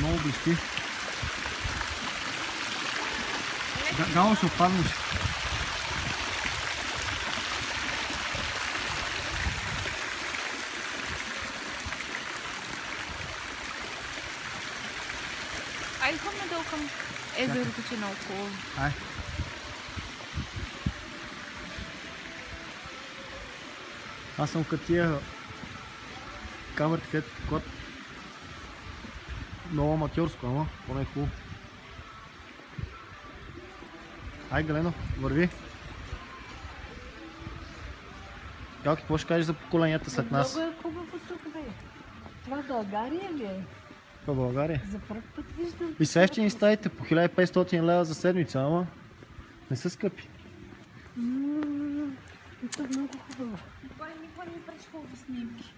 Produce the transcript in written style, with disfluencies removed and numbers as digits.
много блести. Гало ще отпаднеш. Ай, ходим надолу към езерото, че е наоколо. Ай. Аз съм като тия камерите, където код. Много аматьорско, ама поне е хубаво. Ай, Галено, върви. Галки, какво ще кажеш за поколенията след нас? Много е хубаво тук, бе. Това България ли е? В България. За първ път виждам. И сега ще ни ставите по 1500 лева за седмица, ама не са скъпи. Това е много хубаво. Никога не ми правиш хубави снимки.